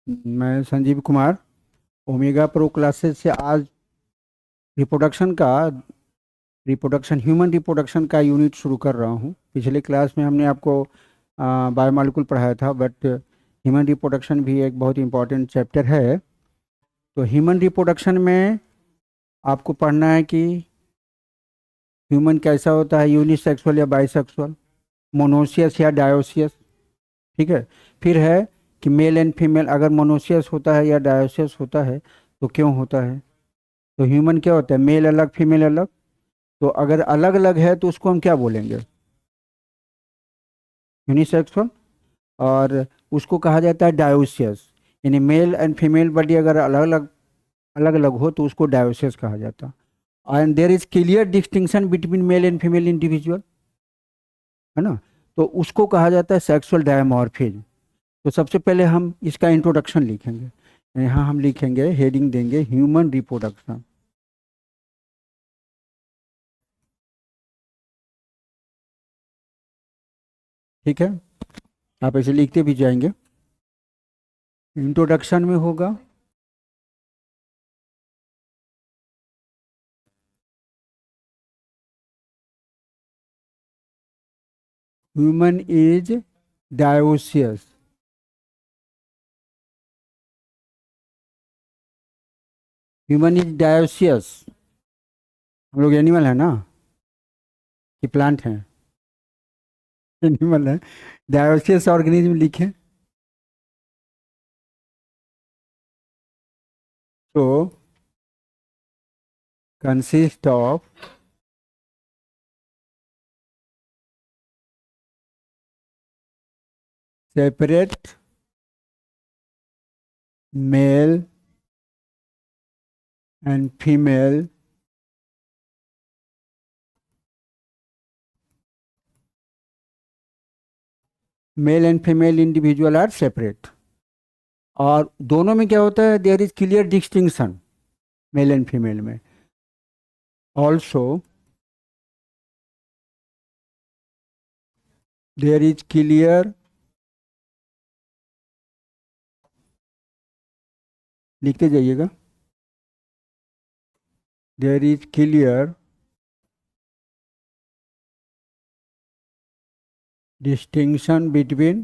मैं Sanjeev Kumar omega pro classes से आज रिप्रोडक्शन का रिप्रोडक्शन ह्यूमन रिप्रोडक्शन का यूनिट शुरू कर रहा हूँ। पिछले क्लास में हमने आपको बायोमॉलिक्यूल पढ़ाया था, बट ह्यूमन रिप्रोडक्शन भी एक बहुत इंपॉर्टेंट चैप्टर है। तो ह्यूमन रिप्रोडक्शन में आपको पढ़ना है कि ह्यूमन कैसा होता है, यूनिसेक्सुअल या बाइसेक्सुअल, मोनोसियस या डायोसियस। ठीक है। फिर है कि मेल एंड फीमेल अगर मोनोसियस होता है या डायोसियस होता है तो क्यों होता है। तो ह्यूमन क्या होता है, मेल अलग फीमेल अलग। तो अगर अलग अलग है तो उसको हम क्या बोलेंगे, यूनिसेक्सुअल। और उसको कहा जाता है डायोसियस, यानी मेल एंड फीमेल बॉडी अगर अलग अलग हो तो उसको डायोसियस कहा जाता है। And there is clear distinction between male and female individual, है ना। तो उसको कहा जाता है सेक्सुअल डायमॉर्फिज्म। तो सबसे पहले हम इसका इंट्रोडक्शन लिखेंगे। यहाँ हम लिखेंगे, हेडिंग देंगे ह्यूमन रिप्रोडक्शन। ठीक है, आप ऐसे लिखते भी जाएंगे। इंट्रोडक्शन में होगा human is dioecious. Human is dioecious. हम लोग एनिमल है ना कि प्लांट हैं? एनिमल है। डायोसियस ऑर्गेनिज्म लिखें। तो consist of separate male and female male and female individual are separate. और दोनों में क्या होता है, there is clear distinction male and female में। ऑल्सो देयर इज क्लियर, लिखते जाइएगा, there is clear distinction between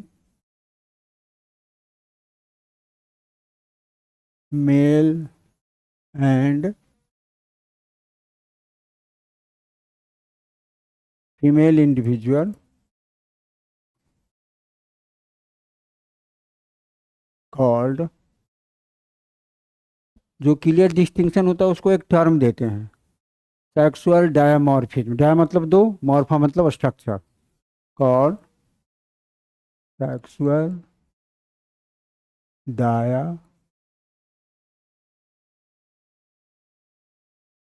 male and female individual called, जो क्लियर डिस्टिंक्शन होता है उसको एक टर्म देते हैं, सेक्सुअल डायमॉर्फिज्म। डाया मतलब दो, मॉर्फा मतलब structure. Called sexual dia,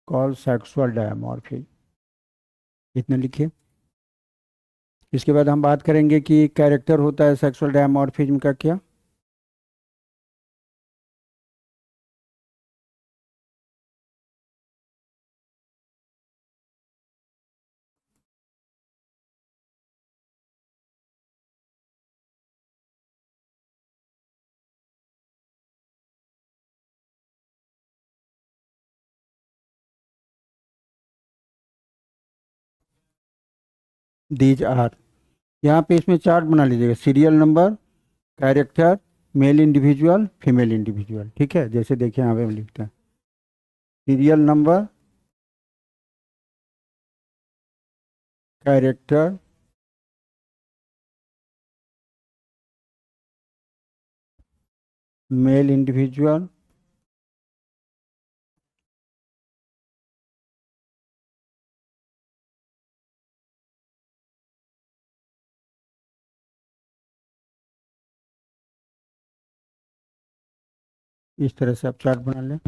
called sexual dimorphism. इतने लिखिए। इसके बाद हम बात करेंगे कि कैरेक्टर होता है सेक्सुअल डायमॉर्फिज्म का क्या। दीज आर, यहाँ पे इसमें चार्ट बना लीजिएगा, serial number, character, male individual, female individual. ठीक है, जैसे देखिए यहाँ पे हम लिखते हैं serial number, character, male individual, इस तरह से आप चार्ट बना लें।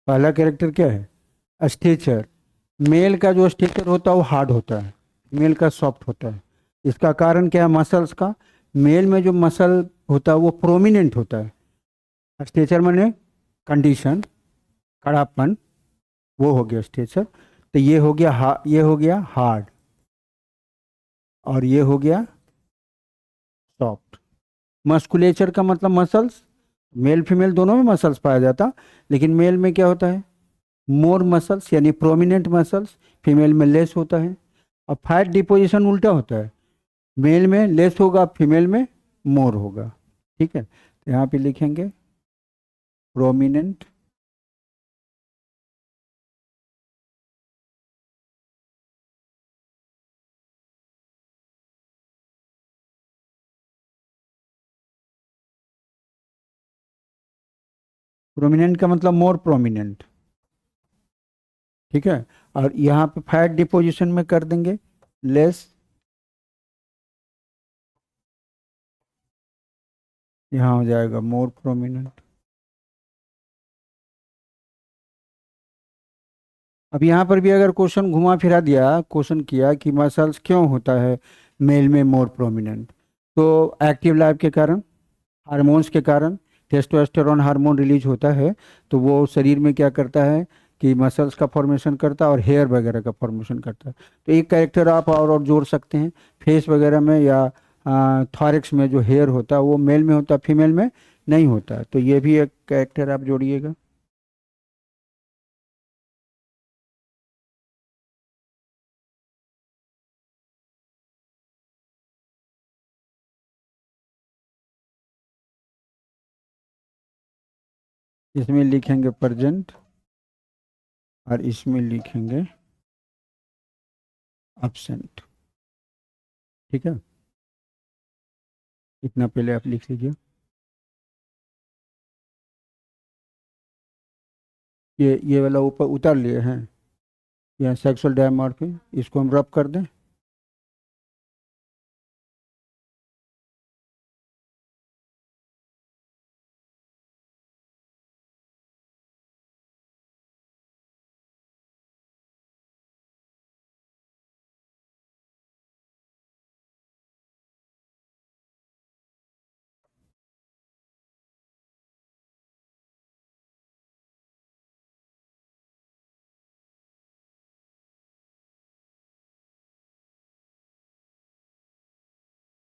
पहला कैरेक्टर क्या है, स्टेचर। मेल का जो स्टेचर होता है वो हार्ड होता है, फीमेल का सॉफ्ट होता है। इसका कारण क्या है, मसल्स का। मेल में जो मसल होता है वो प्रोमिनेंट होता है। स्टेचर माने कंडीशन, कड़ापन, वो हो गया स्टेचर। तो ये हो गया ये हो गया हार्ड, और ये हो गया सॉफ्ट। मस्कुलेचर का मतलब मसल्स, मेल फीमेल दोनों में मसल्स पाया जाता, लेकिन मेल में क्या होता है, मोर मसल्स यानी प्रोमिनेंट मसल्स, फीमेल में लेस होता है। और फैट डिपोजिशन उल्टा होता है, मेल में लेस होगा, फीमेल में मोर होगा। ठीक है, तो यहाँ पे लिखेंगे प्रोमिनेंट प्रोमिनेंट का मतलब मोर प्रोमिनेंट। ठीक है, और यहाँ पे फैट डिपोजिशन में कर देंगे लेस, यहाँ हो जाएगा मोर प्रोमिनेंट। अब यहाँ पर भी अगर क्वेश्चन घुमा फिरा दिया, क्वेश्चन किया कि मसल्स क्यों होता है मेल में मोर प्रोमिनेंट, तो एक्टिव लाइफ के कारण, हार्मोन्स के कारण, टेस्टोस्टेरोन हार्मोन रिलीज होता है, तो वो शरीर में क्या करता है कि मसल्स का फॉर्मेशन करता है और हेयर वगैरह का फॉर्मेशन करता है। तो एक कैरेक्टर आप और जोड़ सकते हैं, फेस वगैरह में या थॉरिक्स में जो हेयर होता है वो मेल में होता है, फीमेल में नहीं होता है, तो ये भी एक कैरेक्टर आप जोड़िएगा। इसमें लिखेंगे प्रेजेंट, और इसमें लिखेंगे एब्सेंट। ठीक है, इतना पहले आप लिख लीजिए। ये वाला ऊपर उतार लिए हैं, यह सेक्सुअल डायमॉर्फी, इसको हम रब कर दें।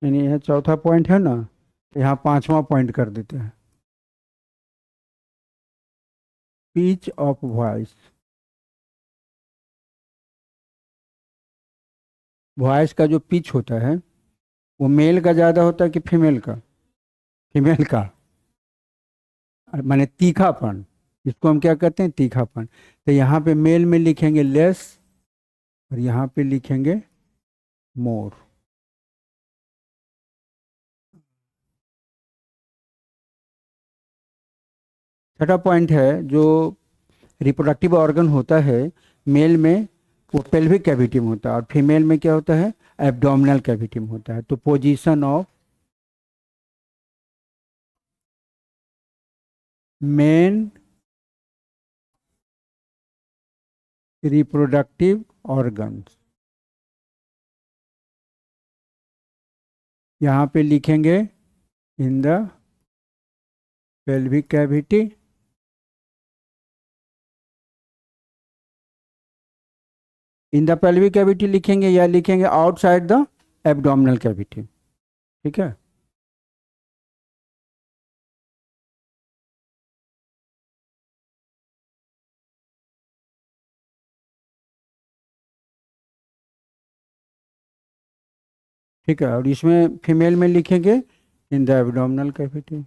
यानी यह चौथा पॉइंट है ना, यहाँ पांचवा पॉइंट कर देते हैं, पिच ऑफ वॉइस। वॉइस का जो पिच होता है वो मेल का ज़्यादा होता है कि फीमेल का, फीमेल का, माने तीखापन, इसको हम क्या कहते हैं, तीखापन। तो यहाँ पे मेल में लिखेंगे लेस, और यहाँ पे लिखेंगे मोर। छठा पॉइंट है, जो रिप्रोडक्टिव ऑर्गन होता है मेल में वो पेल्विक कैविटी में होता है, और फीमेल में क्या होता है, एब्डोमिनल कैविटी में होता है। तो position of main reproductive organs, यहाँ पे लिखेंगे in the pelvic cavity, in the pelvic cavity लिखेंगे या लिखेंगे आउटसाइड द एब्डोमिनल कैविटी। ठीक है, ठीक है, और इसमें फीमेल में लिखेंगे इन द एब्डोमिनल कैविटी।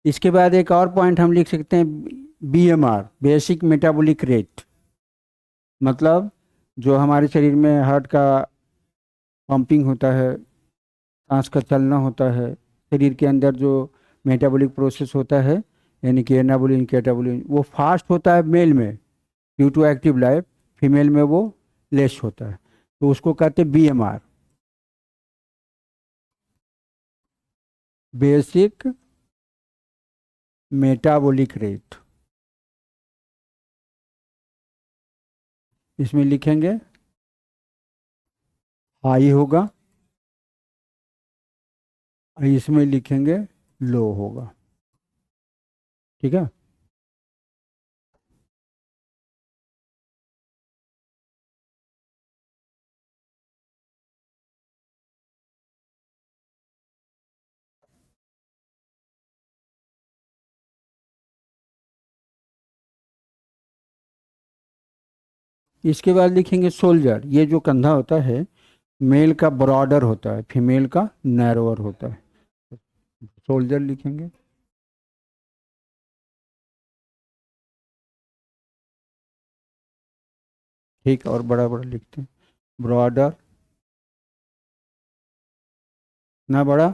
इसके बाद एक और पॉइंट हम लिख सकते हैं, बीएमआर, बेसिक मेटाबॉलिक रेट, मतलब जो हमारे शरीर में हार्ट का पंपिंग होता है, सांस का चलना होता है, शरीर के अंदर जो मेटाबॉलिक प्रोसेस होता है, यानी कि एनाबोलिन कैटाबोलिन, वो फास्ट होता है मेल में due to active life, female में वो लेस होता है, तो उसको कहते हैं बीएमआर। बेसिक मेटाबॉलिक रेट, इसमें लिखेंगे हाई होगा, और इसमें लिखेंगे लो होगा। ठीक है। इसके बाद लिखेंगे सोल्जर, ये जो कंधा होता है मेल का ब्रॉडर होता है, फीमेल का नैरोअर होता है। सोल्जर लिखेंगे। ठीक, और बड़ा बड़ा लिखते हैं, ब्रॉडर, ना बड़ा,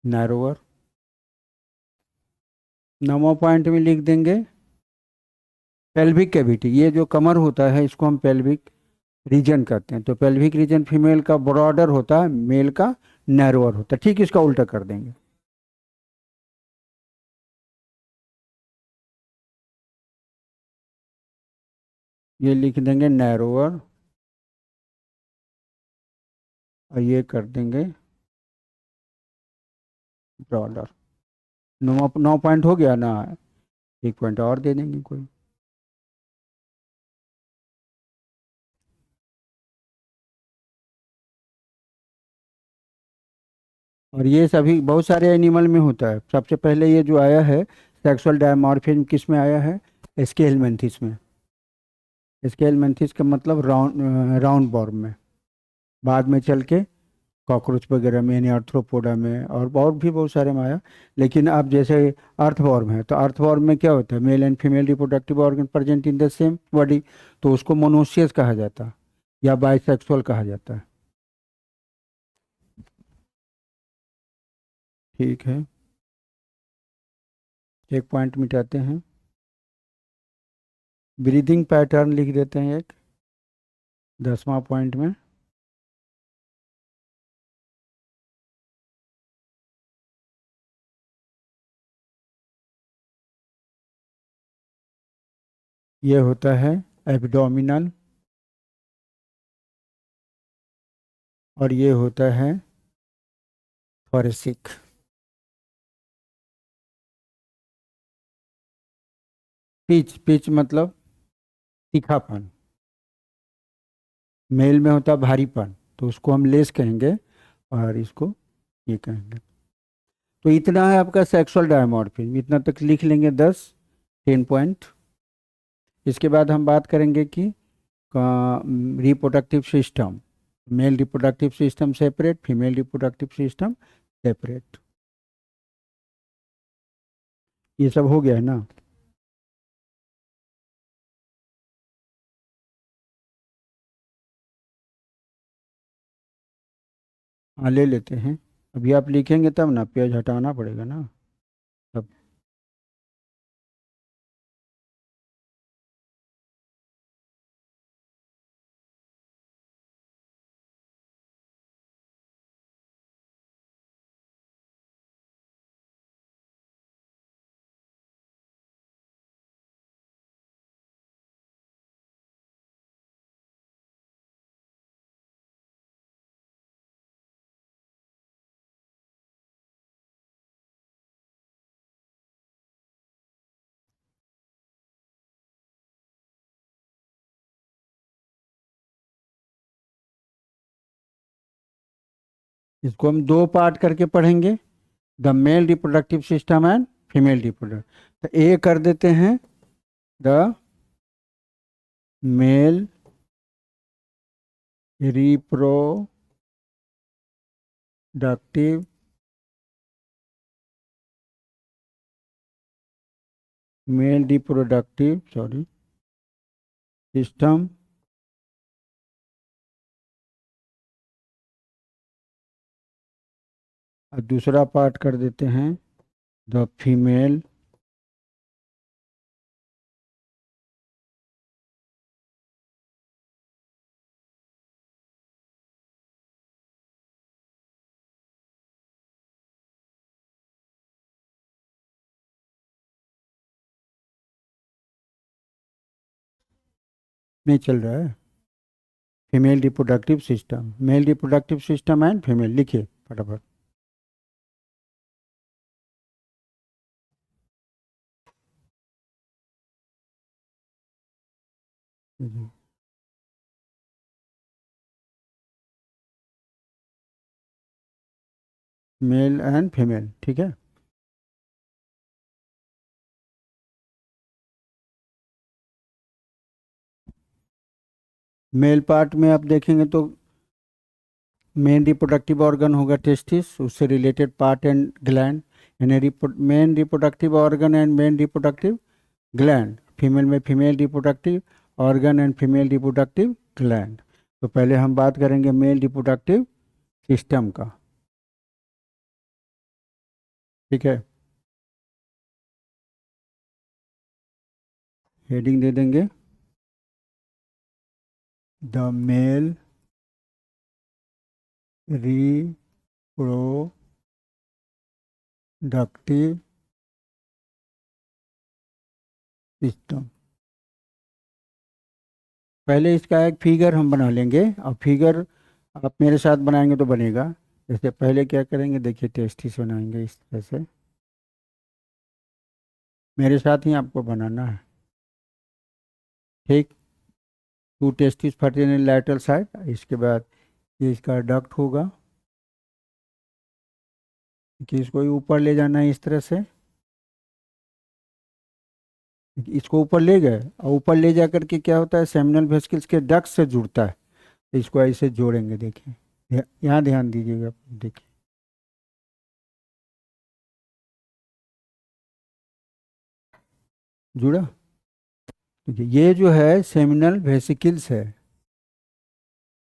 नैरोअर। 9वां पॉइंट में लिख देंगे पेल्विक कैविटी, ये जो कमर होता है इसको हम पेल्विक रीजन कहते हैं। तो पेल्विक रीजन फीमेल का ब्रॉडर होता है, मेल का नैरोअर होता है। ठीक, इसका उल्टा कर देंगे। ये लिख देंगे नैरोअर, और ये कर देंगे ब्रॉडर। 9 पॉइंट हो गया ना, 1 पॉइंट और दे देंगे कोई। और ये सभी बहुत सारे एनिमल में होता है। सबसे पहले ये जो आया है सेक्सुअल डायमॉर्फिज्म, किस में आया है? स्केलमेंथिस में। स्केलमेंथिस का मतलब राउंड राउंड बॉर्म में। बाद में चल के कॉकरोच वगैरह में, यानी आर्थ्रोपोडा में, और भी बहुत सारे में आया। लेकिन अब जैसे अर्थवॉर्म है, तो अर्थवॉर्म में क्या होता है, mail and female reproductive organ present in the same body, तो उसको मोनोसियस कहा जाता है या बाइसेक्सुअल कहा जाता है। ठीक है, एक पॉइंट मिटाते हैं। ब्रीदिंग पैटर्न लिख देते हैं एक, 10वां पॉइंट में। ये होता है एब्डोमिनल, और ये होता है थोरेसिक। पिच, पिच मतलब तीखापन। मेल में होता है भारीपन, तो उसको हम लेस कहेंगे, और इसको ये कहेंगे। तो इतना है आपका सेक्सुअल डायमॉर्फिज्म, इतना तक लिख लेंगे, 10 पॉइंट। इसके बाद हम बात करेंगे कि reproductive system, mail reproductive system separate, female reproductive system separate. ये सब हो गया है ना? हाँ, ले लेते हैं। अभी आप लिखेंगे तब ना, पेज हटाना पड़ेगा ना तब। इसको हम दो पार्ट करके पढ़ेंगे, the male reproductive system and female reproductive. तो ए कर देते हैं the male reproductive male reproductive sorry system और दूसरा पार्ट कर देते हैं द फीमेल नहीं चल रहा है। Female reproductive system, mail reproductive system and female, लिखिए फटाफट। मेल एंड फीमेल, ठीक है। मेल पार्ट में आप देखेंगे तो मेन रिप्रोडक्टिव ऑर्गन होगा टेस्टिस, उससे रिलेटेड पार्ट एंड ग्लैंड, यानी main reproductive organ and main reproductive gland. Female में female reproductive organ and female reproductive gland. तो पहले हम बात करेंगे मेल रिप्रोडक्टिव सिस्टम का, ठीक है। हेडिंग दे देंगे द मेल रिप्रोडक्टिव सिस्टम। पहले इसका एक फिगर हम बना लेंगे, और फिगर आप मेरे साथ बनाएंगे तो बनेगा। जैसे पहले क्या करेंगे, देखिए टेस्टिस बनाएंगे इस तरह से, मेरे साथ ही आपको बनाना है, ठीक। टू टेस्टिस फर्टिन इन लैटरल साइड, इसके बाद ये इसका डक्ट होगा कि इसको ऊपर ले जाना है इस तरह से, इसको ऊपर ले गए, और ऊपर ले जा करके क्या होता है, सेमिनल वेसिकल्स के डक्ट से जुड़ता है। तो इसको ऐसे जोड़ेंगे, देखिए यहाँ ध्यान दीजिएगा, देखिए जुड़ा। देखिए ये जो है सेमिनल वेसिकल्स है,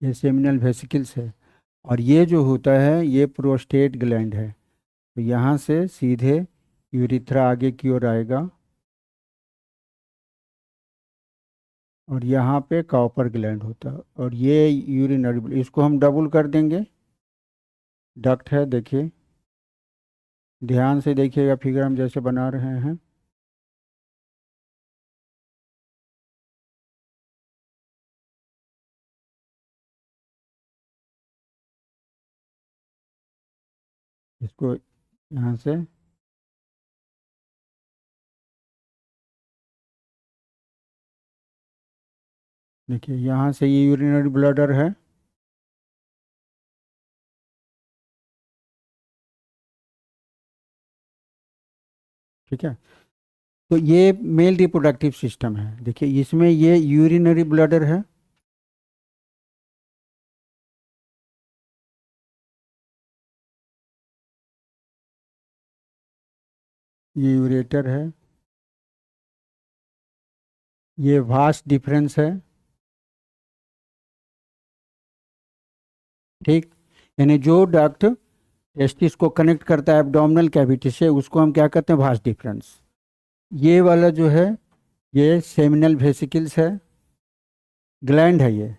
ये सेमिनल वेसिकल्स है, और ये जो होता है ये प्रोस्टेट ग्लैंड है। तो यहाँ से सीधे यूरिथ्रा आगे की ओर आएगा, और यहाँ पे कॉपर ग्लैंड होता है, और ये यूरिनरी, इसको हम डबल कर देंगे, डक्ट है, देखिए ध्यान से देखिएगा फिगर हम जैसे बना रहे हैं। इसको यहाँ से देखिए, यहाँ से ये यूरिनरी ब्लडर है, ठीक है। तो ये मेल रिप्रोडक्टिव सिस्टम है, देखिए इसमें ये यूरिनरी ब्लडर है, ये यूरेटर है, ये वास्ट डिफरेंस है, ठीक। यानी जो डक्ट टेस्टिस को कनेक्ट करता है एब्डोमिनल कैविटी से, उसको हम क्या कहते हैं, वास्ट डिफरेंस। ये वाला जो है ये सेमिनल वेसिकल्स है, ग्लैंड है ये,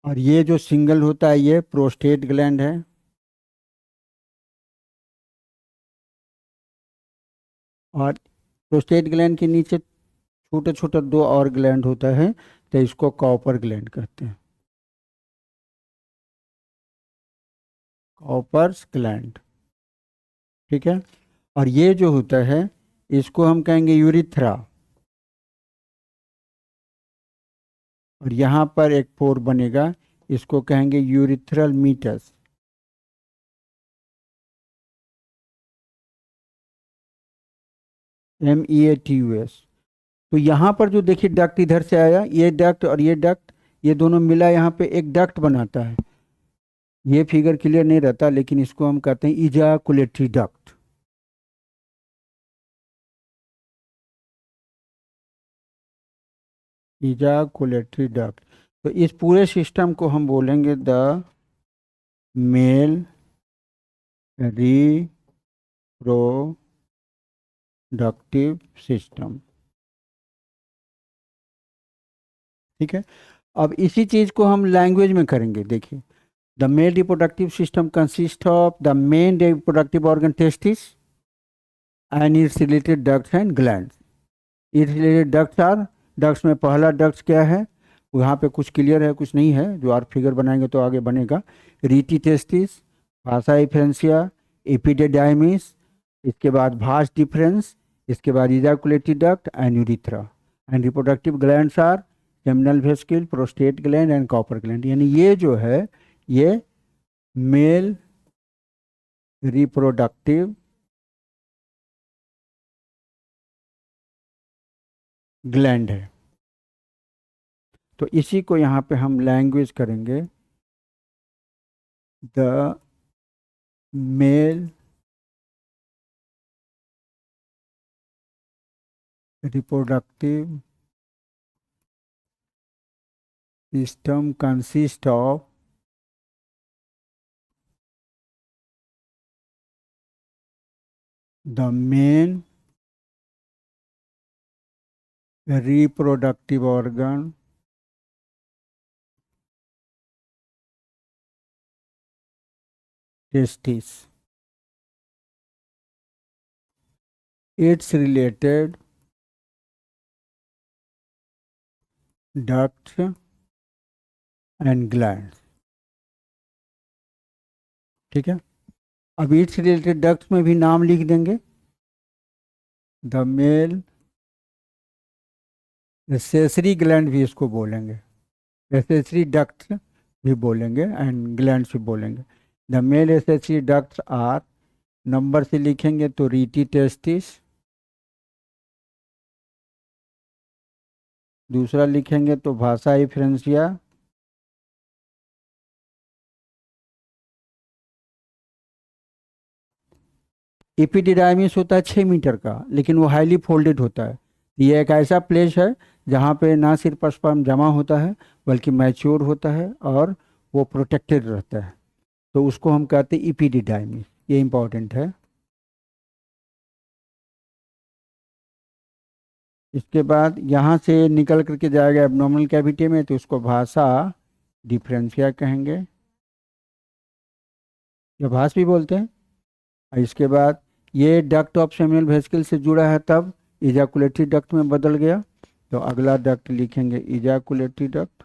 और ये जो सिंगल होता है ये प्रोस्टेट ग्लैंड है, और प्रोस्टेट ग्लैंड के नीचे छोटे छोटे दो और ग्लैंड होता है, तो इसको कॉपर ग्लैंड कहते हैं, कॉपर्स ग्लैंड, ठीक है। और ये जो होता है इसको हम कहेंगे यूरिथ्रा, और यहाँ पर एक पोर बनेगा, इसको कहेंगे यूरिथ्रल मीटस, MEATUS। तो यहाँ पर जो देखिए डक्ट इधर से आया, ये डक्ट और ये डक्ट, ये दोनों मिला यहाँ पे एक डक्ट बनाता है। ये फिगर क्लियर नहीं रहता, लेकिन इसको हम कहते हैं इजाकुलेटरी डक्ट। इजाकुलेटरी डक्ट। तो इस पूरे सिस्टम को हम बोलेंगे द मेल रिप्रोडक्टिव सिस्टम, ठीक है। अब इसी चीज को हम लैंग्वेज में करेंगे, देखिए the male reproductive system consist of the main reproductive organ testis and its related ducts and glands. Its related ducts are, ducts में पहला डक्ट्स क्या है, वहाँ पे कुछ क्लियर है कुछ नहीं है, जो आप फिगर बनाएंगे तो आगे बनेगा। Rete testis, vasa efferentia, epididymis, इसके बाद भास डिफरेंस, इसके बाद ejaculatory duct and urethra. And reproductive glands are seminal vesicle, prostate gland and Cowper gland. यानी ये जो है ये मेल रिप्रोडक्टिव ग्लैंड है। तो इसी को यहाँ पे हम लैंग्वेज करेंगे, the male reproductive system consists of the main reproductive organ, testis, its related ducts and glands। ठीक है, अब इट्स रिलेटेड डक्ट्स में भी नाम लिख देंगे, द मेल एसेसरी ग्लैंड भी इसको बोलेंगे, एसेसरी डक्ट्स भी बोलेंगे एंड ग्लैंड्स भी बोलेंगे। The male accessory ducts are, number से लिखेंगे तो रीटी टेस्टिस, दूसरा लिखेंगे तो भाषा इफ्रेंसिया, एपिडिडाइमिस होता है 6 मीटर का, लेकिन वो हाईली फोल्डेड होता है। ये एक ऐसा प्लेस है जहाँ पे ना सिर्फ स्पर्म जमा होता है बल्कि मैच्योर होता है और वो प्रोटेक्टेड रहता है, तो उसको हम कहते हैं एपिडिडाइमिस। ये इंपॉर्टेंट है। इसके बाद यहाँ से निकल करके जाएगा एब्नॉर्मल कैविटी में, तो उसको भाषा डिफरेंशिया कहेंगे या भास भी बोलते हैं। और इसके बाद ये डक्ट ऑफ सेमिनल वेसिकल से जुड़ा है, तब इजाकुलेटरी डक्ट में बदल गया, तो अगला डक्ट लिखेंगे इजाकुलेटरी डक्ट।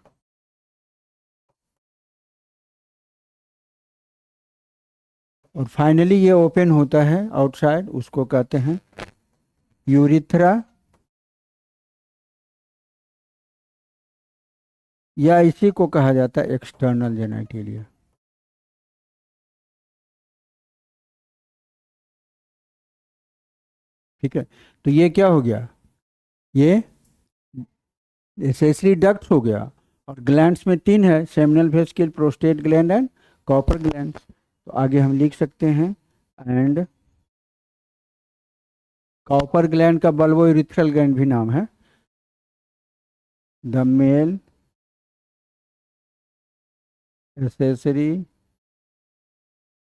और फाइनली ये ओपन होता है आउटसाइड, उसको कहते हैं यूरिथ्रा, या इसी को कहा जाता है एक्सटर्नल जेनिटलिया। ठीक है, तो ये क्या हो गया, ये एसेसरी डक्ट हो गया। और ग्लैंड्स में 3 है, seminal vesicle, prostate gland and Cowper gland. तो आगे हम लिख सकते हैं एंड कॉपर ग्लैंड का बल्बो यूरिथ्रल ग्लैंड भी नाम है। The male accessory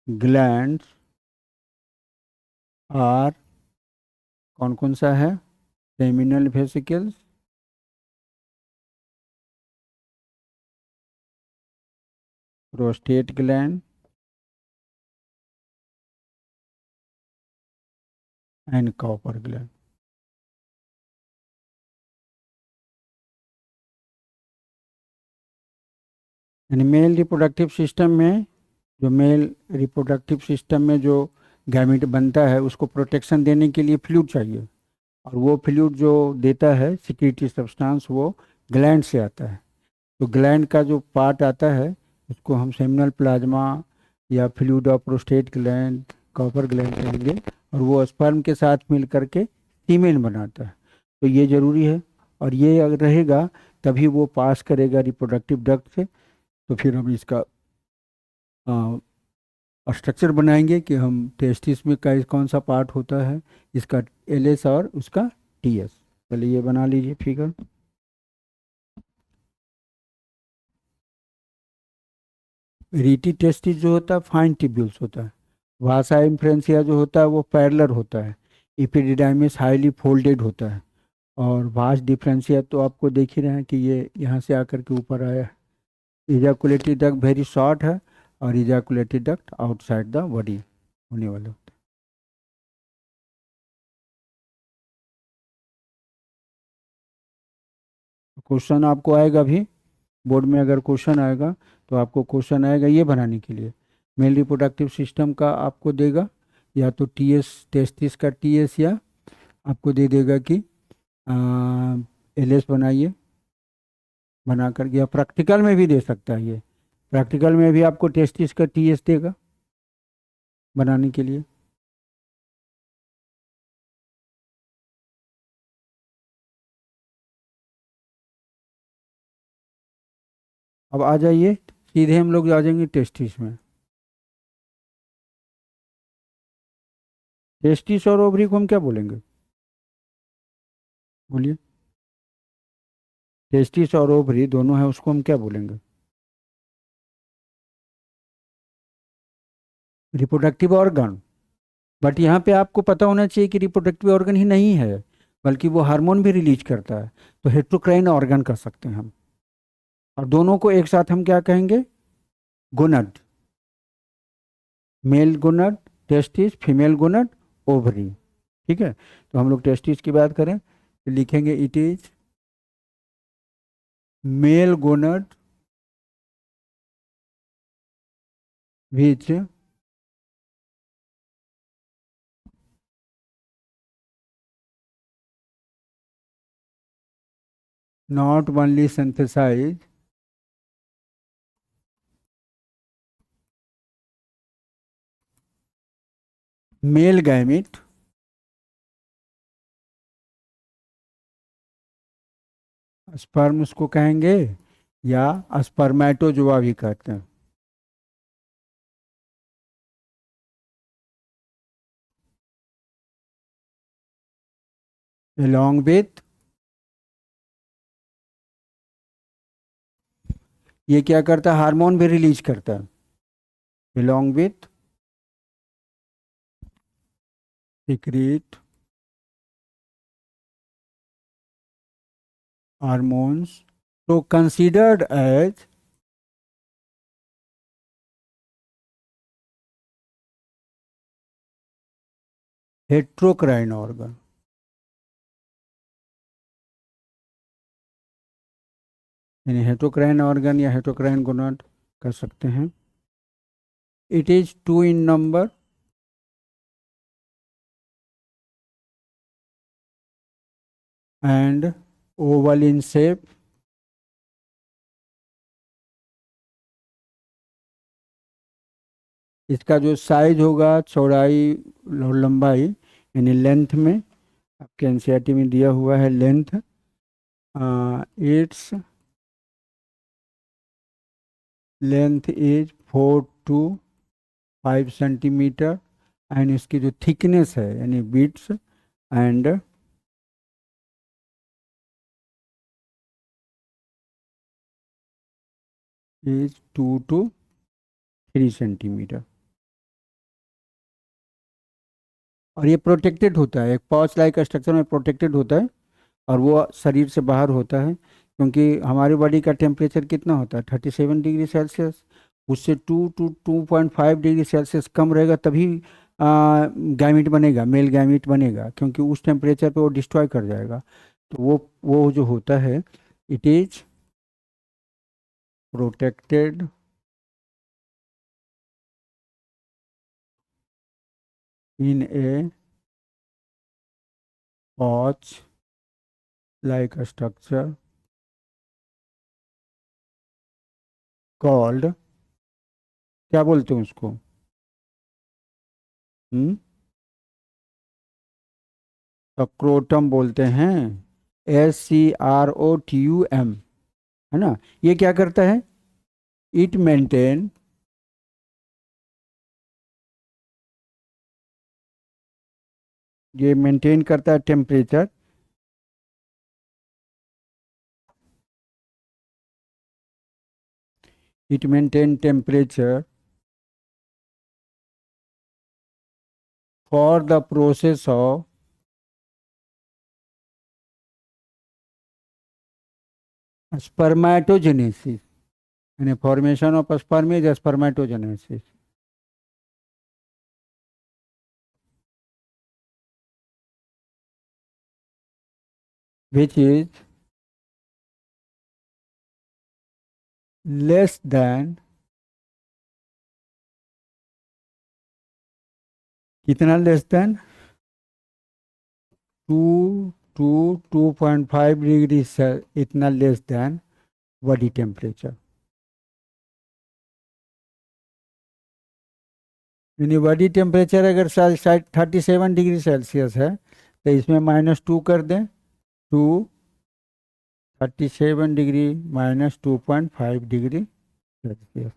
gland are, कौन कौन सा है, seminal vesicles, prostate gland and Cowper gland. यानी मेल रिप्रोडक्टिव सिस्टम में, जो मेल रिप्रोडक्टिव सिस्टम में जो गैमेट बनता है उसको प्रोटेक्शन देने के लिए फ्लूइड चाहिए, और वो फ्लूइड जो देता है सिक्रीटरी सब्सटेंस वो ग्लैंड से आता है। तो ग्लैंड का जो पार्ट आता है उसको हम सेमिनल प्लाज्मा या fluid of prostate gland, copper gland कहेंगे, और वो स्पर्म के साथ मिल करके सीमेन बनाता है। तो ये ज़रूरी है, और ये अगर रहेगा तभी वो पास करेगा रिप्रोडक्टिव डक्ट से। तो फिर हम इसका स्ट्रक्चर बनाएंगे कि हम टेस्टिस में का कौन सा पार्ट होता है, इसका एलएस और उसका टीएस। चलिए ये बना लीजिए फिगर। रीटी टेस्टिस जो होता है फाइन ट्यूब्यूल्स होता है, वासा इम्फ्रेंसिया जो होता है वो पैरेलल होता है, एपिडिडाइमिस हाईली फोल्डेड होता है, और वास डिफरेंशिया तो आपको देख ही रहे हैं कि ये यहाँ से आकर के ऊपर आया है। इजाकुलेटरी डक्ट वेरी शॉर्ट है, और इजाकुलेटरी डक्ट आउटसाइड द बॉडी होने वाला। क्वेश्चन आपको आएगा भी, बोर्ड में अगर क्वेश्चन आएगा तो आपको क्वेश्चन आएगा ये बनाने के लिए। मेल रिप्रोडक्टिव सिस्टम का आपको देगा या तो टीएस, टेस्टिस का टीएस, या आपको दे देगा कि एलएस बनाइए, बना कर, या प्रैक्टिकल में भी दे सकता है। ये प्रैक्टिकल में भी आपको टेस्टिस का टीएस देगा बनाने के लिए। अब आ जाइए, सीधे हम लोग आ जाएंगे टेस्टिस में। टेस्टिस और ओवरी को हम क्या बोलेंगे, बोलिए। टेस्टिस और ओवरी दोनों है, उसको हम क्या बोलेंगे? Reproductive organ. बट यहाँ पे आपको पता होना चाहिए कि रिप्रोडक्टिव ऑर्गन ही नहीं है, बल्कि वो हार्मोन भी रिलीज करता है, तो हेट्रोक्राइन ऑर्गन कर सकते हैं हम। और दोनों को एक साथ हम क्या कहेंगे? Gonad. Male gonad testis, female gonad ovary. ठीक है, तो हम लोग टेस्टिस की बात करें तो लिखेंगे it is male gonad which not only synthesize male gamete sperm उसको कहेंगे, या स्पर्मेटोजोआ भी कहते हैं। along with, ये क्या करता है, हार्मोन भी रिलीज करता है। along with secrete hormones, so considered as heterocrine organ। यानी हेट्रोक्राइन ऑर्गन या हेट्रोक्राइन गोनाड कर सकते हैं। It is two in number and oval in shape. इसका जो साइज होगा, चौड़ाई और लंबाई, यानी लेंथ में, आपके एनसीईआरटी में दिया हुआ है length, its length is 4 to 5 centimetre, and इसकी जो थिकनेस है यानी bits and is 2 to 3 centimetre. और ये प्रोटेक्टेड होता है, एक पाउच लाइक स्ट्रक्चर में प्रोटेक्टेड होता है, और वो शरीर से बाहर होता है, क्योंकि हमारी बॉडी का टेम्परेचर कितना होता है, 37 डिग्री सेल्सियस। उससे 2 to 2.5 डिग्री सेल्सियस कम रहेगा, तभी गैमीट बनेगा, मेल गैमीट बनेगा, क्योंकि उस टेम्परेचर पे वो डिस्ट्रॉय कर जाएगा। तो वो जो होता है, it is protected in A pouch like a structure called, क्या बोलते हैं उसको? हम्म, सक्रोटम बोलते हैं। SCROTUM, है ना। ये क्या करता है? इट मेंटेन ये मेंटेन करता है temperature, it maintain temperature for the process of spermatogenesis, यानी formation of sperm is spermatogenesis, which is less than, कितना लेस देन, 2 to 2.5 डिग्री से इतना लेस देन बॉडी टेम्परेचर। यानी बॉडी टेम्परेचर अगर 37 degree Celsius है तो इसमें -2 कर दें, 37 डिग्री -2.5 डिग्री सेल्सियस,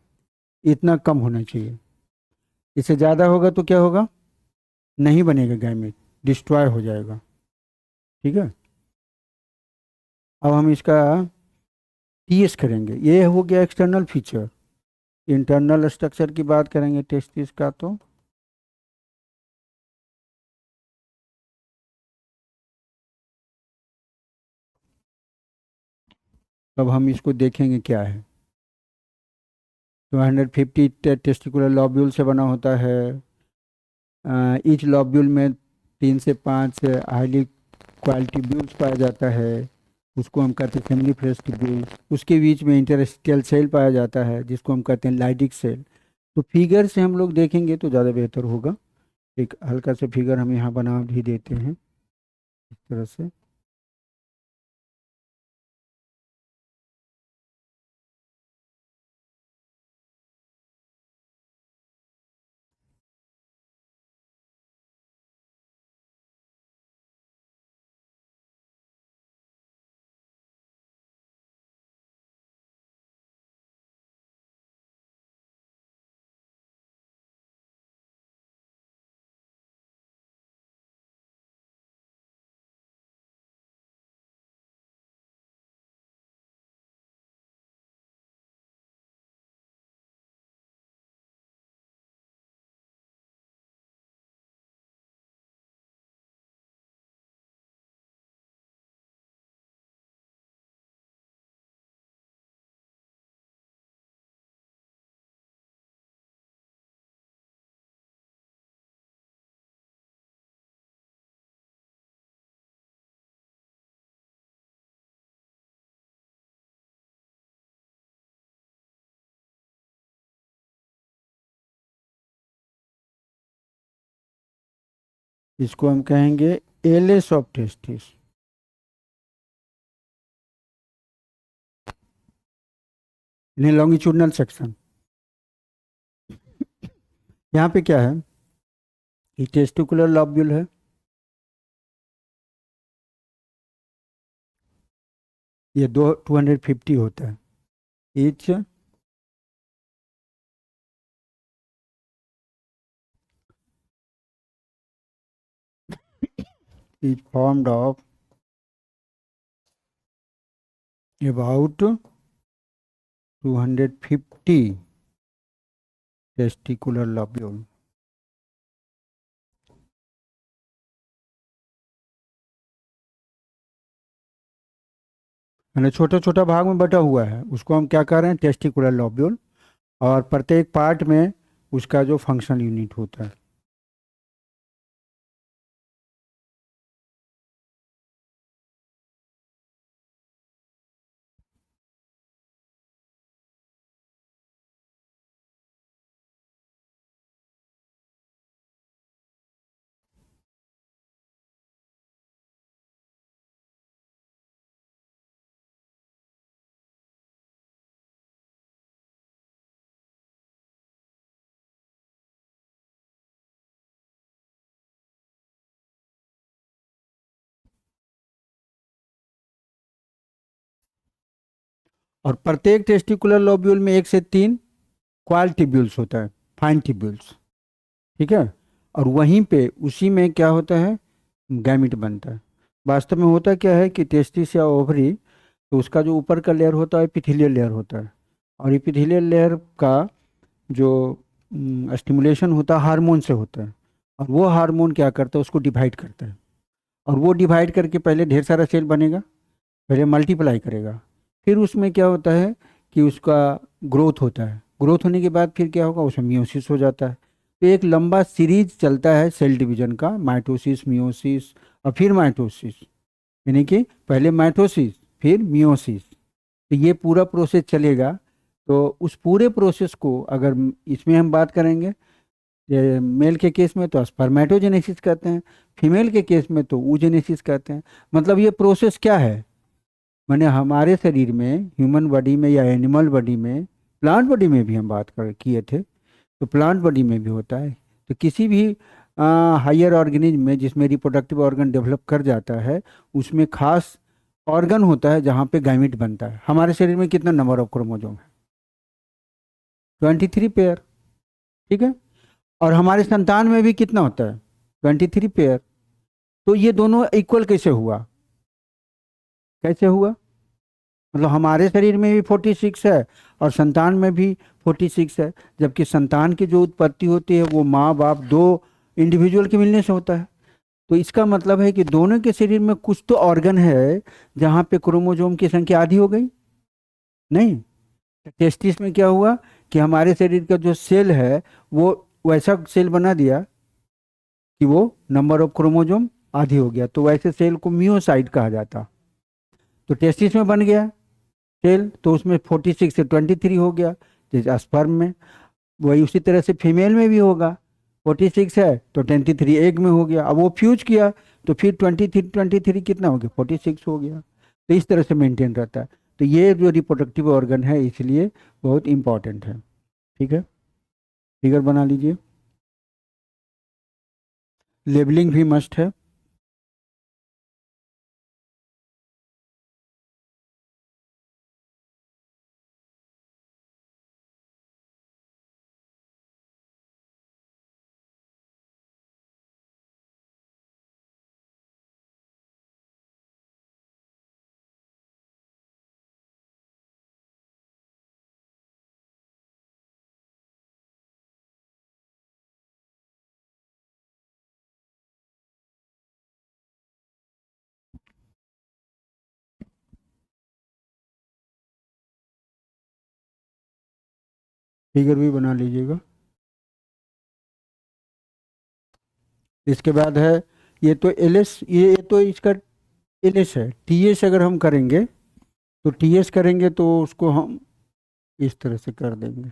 इतना कम होना चाहिए। इससे ज़्यादा होगा तो क्या होगा, नहीं बनेगा गैमेट, डिस्ट्रॉय हो जाएगा। ठीक है, अब हम इसका टीएस करेंगे। ये हो गया एक्सटर्नल फीचर। इंटरनल स्ट्रक्चर की बात करेंगे टेस्टिस का, तो अब हम इसको देखेंगे क्या है। 250 टेस्टिकुलर लॉब्यूल से बना होता है। ईच लॉब्यूल में 3 से 5 हाईली क्वालिटी ब्यूल्स पाया जाता है, उसको हम कहते हैं सेमिनिफरस ट्यूब्यूल्स। उसके बीच में इंटरस्टिशियल सेल पाया जाता है जिसको हम कहते हैं लाइडिक सेल। तो फिगर से हम लोग देखेंगे तो ज़्यादा बेहतर होगा। एक हल्का सा फिगर हम यहाँ बना भी देते हैं इस तरह से। इसको हम कहेंगे एलेस ऑफ टेस्टिस। यानी लॉन्गिट्यूडनल सेक्शन। यहाँ पे क्या है, ये टेस्टिकुलर लॉब्यूल है, ये 250 होता है each. is formed of about 250 testicular lobule। यानी छोटा छोटा भाग में बटा हुआ है, उसको हम क्या कह रहे हैं, टेस्टिकुलर लॉब्यूल। और प्रत्येक पार्ट में उसका जो फंक्शनल यूनिट होता है। और प्रत्येक टेस्टिकुलर लॉब्यूल में 1 से 3 क्वाल टिब्यूल्स होता है, फाइन टिब्यूल्स। ठीक है, और वहीं पे उसी में क्या होता है, गैमिट बनता है। वास्तव में होता क्या है कि टेस्टिस या ओवरी, तो उसका जो ऊपर का लेयर होता है एपिथेलियल लेयर होता है। और एपिथेलियल लेयर का जो स्टिमुलेशन होता है हार्मोन से होता है। और वो हार्मोन क्या करता है, उसको डिवाइड करता है। और वो डिवाइड करके पहले ढेर सारा सेल बनेगा, पहले मल्टीप्लाई करेगा, फिर उसमें क्या होता है कि उसका ग्रोथ होता है। ग्रोथ होने के बाद फिर क्या होगा, उसमें मियोसिस हो जाता है। तो एक लंबा सीरीज चलता है सेल डिवीजन का, माइटोसिस, मियोसिस और फिर माइटोसिस। यानी कि पहले माइटोसिस फिर मियोसिस, तो ये पूरा प्रोसेस चलेगा। तो उस पूरे प्रोसेस को अगर इसमें हम बात करेंगे, मेल के केस में तो स्पर्मेटोजेनेसिस कहते हैं, फीमेल के केस में तो oogenesis कहते हैं। मतलब ये प्रोसेस क्या है, माने हमारे शरीर में, ह्यूमन बॉडी में या एनिमल बॉडी में, प्लांट बॉडी में भी हम बात कर किए थे, तो प्लांट बॉडी में भी होता है। तो किसी भी हायर ऑर्गेनिज्म में जिसमें रिप्रोडक्टिव ऑर्गन डेवलप कर जाता है, उसमें खास ऑर्गन होता है जहाँ पे गैमीट बनता है। हमारे शरीर में कितना नंबर ऑफ क्रोमोजोम है? 23 पेयर। ठीक है। और हमारे संतान में भी कितना होता है? 23 पेयर। तो ये दोनों इक्वल कैसे हुआ? कैसे हुआ? मतलब हमारे शरीर में भी 46 है और संतान में भी 46 है, जबकि संतान की जो उत्पत्ति होती है वो माँ बाप दो इंडिविजुअल के मिलने से होता है। तो इसका मतलब है कि दोनों के शरीर में कुछ तो ऑर्गन है जहाँ पे क्रोमोजोम की संख्या आधी हो गई। नहीं, टेस्टिस में क्या हुआ कि हमारे शरीर का जो सेल है वो वैसा सेल बना दिया कि वो नंबर ऑफ क्रोमोजोम आधी हो गया, तो वैसे सेल को मियोसाइट कहा जाता। तो टेस्टिस में बन गया सेल, तो उसमें 46 से 23 हो गया, जैसे स्पर्म में। वही उसी तरह से फीमेल में भी होगा, 46 है तो 23 एग में हो गया। अब वो फ्यूज किया तो फिर 23 कितना हो गया? 46 हो गया। तो इस तरह से मेंटेन रहता है। तो ये जो रिप्रोडक्टिव ऑर्गन है इसलिए बहुत इंपॉर्टेंट है। ठीक है, फिगर बना लीजिए। लेबलिंग भी मस्ट है। फिगर भी बना लीजिएगा। इसके बाद है, ये तो एल एस, ये तो इसका एल एस है। टी एस अगर हम करेंगे तो टी एस करेंगे तो उसको हम इस तरह से कर देंगे,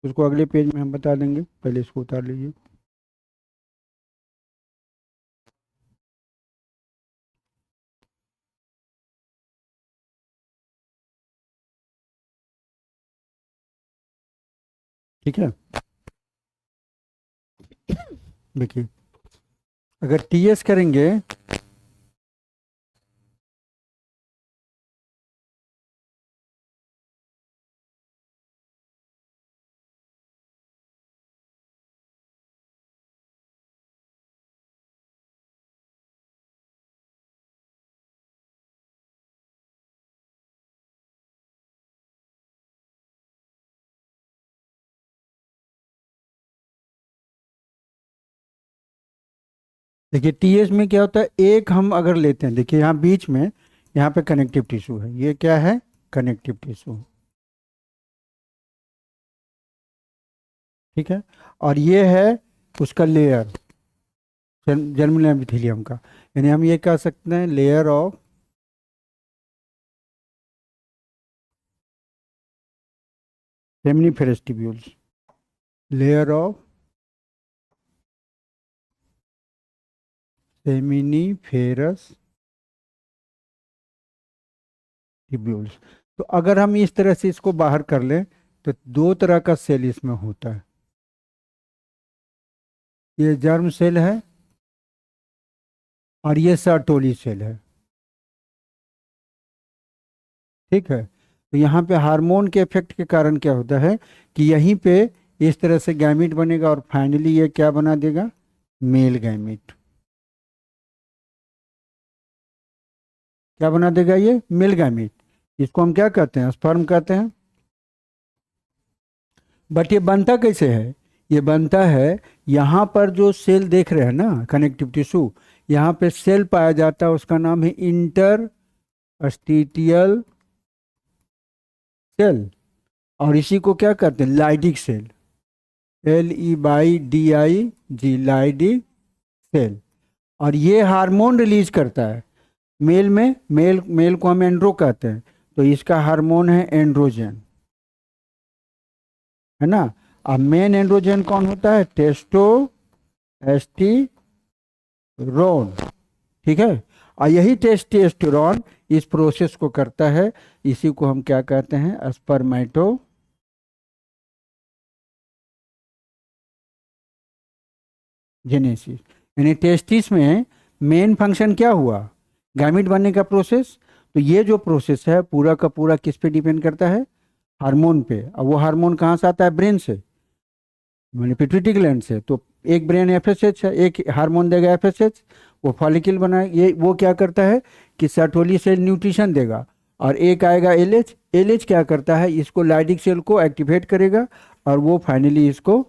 उसको अगले पेज में हम बता देंगे। पहले इसको उतार लीजिए। ठीक है, देखिए अगर टी एस करेंगे देखिए टीएस में क्या होता है, एक हम अगर लेते हैं, देखिए यहाँ बीच में, यहाँ पे कनेक्टिव टिश्यू है। ये क्या है? Connective tissue. ठीक है। और ये है उसका लेयर, जर्मिनल एपिथेलियम का। यानी हम ये कह सकते हैं layer of seminiferous tubules, layer of seminiferous tubules. तो अगर हम इस तरह से इसको बाहर कर लें तो दो तरह का सेल इसमें होता है। ये जर्म सेल है और ये सर्टोली सेल है। ठीक है। तो यहाँ पे हार्मोन के इफेक्ट के कारण क्या होता है कि यहीं पे इस तरह से गैमीट बनेगा और फाइनली ये क्या बना देगा? Male gamete. क्या बना देगा? ये मेल गैमीट। इसको हम क्या कहते हैं? स्पर्म कहते हैं। बट ये बनता कैसे है? ये बनता है, यहाँ पर जो सेल देख रहे हैं ना, कनेक्टिव टिश्यू, यहाँ पे सेल पाया जाता है, उसका नाम है इंटर अस्टिटियल सेल। और इसी को क्या कहते हैं? Leydig cell. LEIDIG, Leydig cell. और ये हार्मोन रिलीज करता है मेल में। मेल को हम एंड्रो कहते हैं, तो इसका हार्मोन है एंड्रोजन। है ना। अब मेन एंड्रोजन कौन होता है? टेस्टोस्टेरोन, ठीक है। और यही टेस्टोस्टेरोन इस प्रोसेस को करता है, इसी को हम क्या कहते हैं? स्पर्मेटोजेनेसिस। यानी टेस्टिस में मेन फंक्शन क्या हुआ? गैमीट बनने का प्रोसेस। तो ये जो प्रोसेस है पूरा का पूरा किस पे डिपेंड करता है? हार्मोन पे। और वो हार्मोन कहाँ से आता है? ब्रेन से, मैंने पिट्यूटरी ग्लैंड से। तो एक ब्रेन एफएसएच है, एक हार्मोन देगा एफएसएच, वो फॉलिकल बनाए, ये वो क्या करता है कि सर्टोली सेल न्यूट्रिशन देगा। और एक आएगा एलएच, एलएच क्या करता है? इसको लाइडिक सेल को एक्टिवेट करेगा और वो फाइनली इसको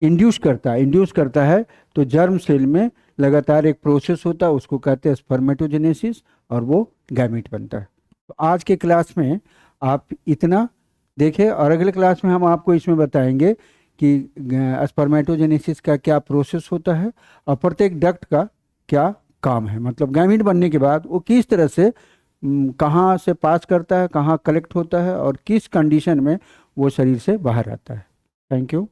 इंड्यूस करता है। तो जर्म सेल में लगातार एक प्रोसेस होता है, उसको कहते हैं स्पर्मेटोजेनेसिस, और वो गैमीट बनता है। तो आज के क्लास में आप इतना देखें, और अगले क्लास में हम आपको इसमें बताएंगे कि स्पर्मेटोजेनेसिस का क्या प्रोसेस होता है और प्रत्येक डक्ट का क्या काम है। मतलब गैमीट बनने के बाद वो किस तरह से कहाँ से पास करता है, कहाँ कलेक्ट होता है, और किस कंडीशन में वो शरीर से बाहर आता है। Thank you.